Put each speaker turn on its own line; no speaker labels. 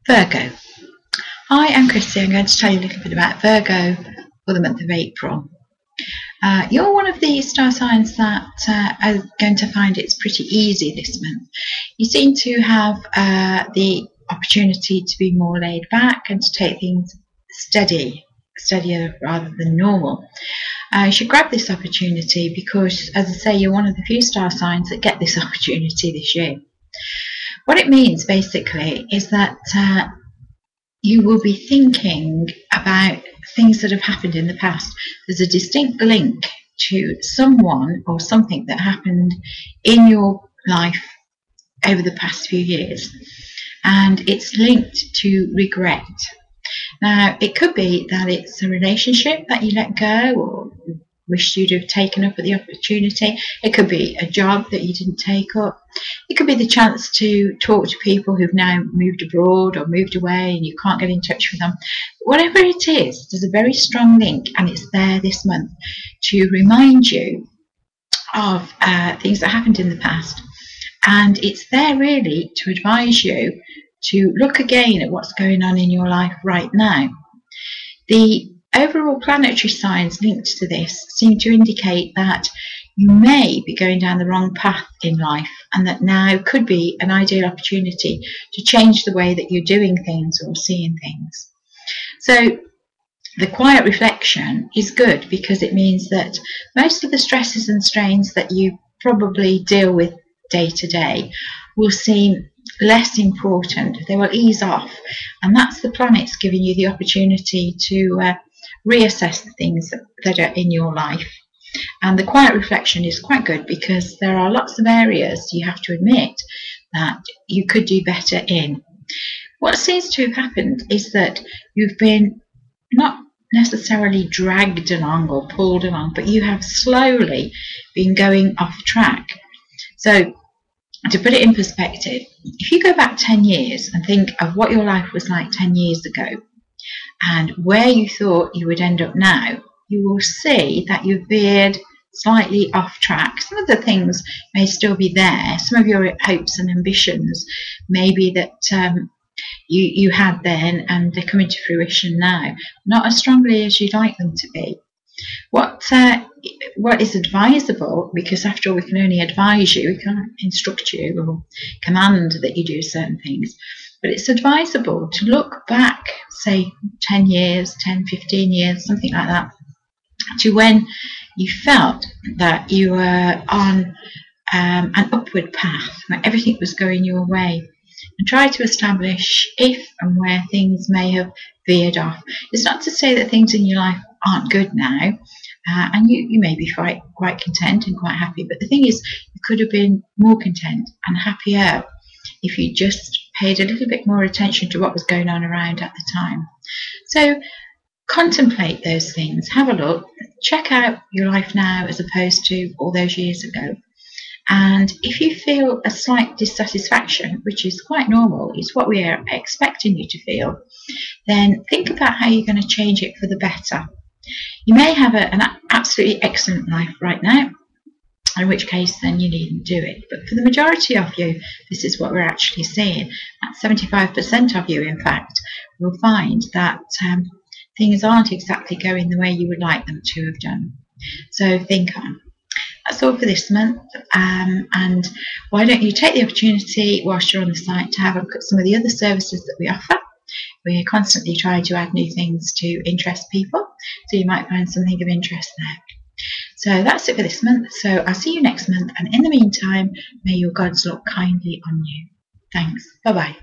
Virgo. Hi, I'm Christy. I'm going to tell you a little bit about Virgo for the month of April. You're one of the star signs that are going to find it's pretty easy this month. You seem to have the opportunity to be more laid back and to take things steadier rather than normal. You should grab this opportunity because, as I say, you're one of the few star signs that get this opportunity this year. What it means basically is that you will be thinking about things that have happened in the past. There's a distinct link to someone or something that happened in your life over the past few years, and it's linked to regret. Now, it could be that it's a relationship that you let go or wished you'd have taken up at the opportunity. It could be a job that you didn't take up. It could be the chance to talk to people who've now moved abroad or moved away and you can't get in touch with them. Whatever it is, there's a very strong link, and it's there this month to remind you of things that happened in the past. And it's there really to advise you to look again at what's going on in your life right now. The overall planetary signs linked to this seem to indicate that you may be going down the wrong path in life, and that now could be an ideal opportunity to change the way that you're doing things or seeing things. So the quiet reflection is good because it means that most of the stresses and strains that you probably deal with day to day will seem less important. They will ease off, and that's the planets giving you the opportunity to reassess the things that are in your life. And the quiet reflection is quite good because there are lots of areas you have to admit that you could do better in. What seems to have happened is that you've been not necessarily dragged along or pulled along, but you have slowly been going off track. So to put it in perspective, if you go back 10 years and think of what your life was like 10 years ago and where you thought you would end up now, you will see that you've veered slightly off track. Some of the things may still be there. Some of your hopes and ambitions maybe that you had then, and they're coming to fruition now, not as strongly as you'd like them to be. What is advisable, because after all we can only advise you, we can't instruct you or command that you do certain things, but it's advisable to look back, say 10 years, 10, 15 years, something like that, to when you felt that you were on an upward path, where everything was going your way, and try to establish if and where things may have veered off. It's not to say that things in your life aren't good now, and you may be quite content and quite happy, but the thing is, you could have been more content and happier if you just paid a little bit more attention to what was going on around at the time. So contemplate those things, have a look, check out your life now as opposed to all those years ago. And if you feel a slight dissatisfaction, which is quite normal, it's what we are expecting you to feel, then think about how you're going to change it for the better. You may have an absolutely excellent life right now, in which case then you needn't do it. But for the majority of you, this is what we're actually seeing. At 75% of you, in fact, will find that things aren't exactly going the way you would like them to have done. So think on. That's all for this month, and why don't you take the opportunity whilst you're on the site to have a look at some of the other services that we offer. We're constantly trying to add new things to interest people, so you might find something of interest there. So that's it for this month. So I'll see you next month, and in the meantime, may your gods look kindly on you. Thanks. Bye-bye.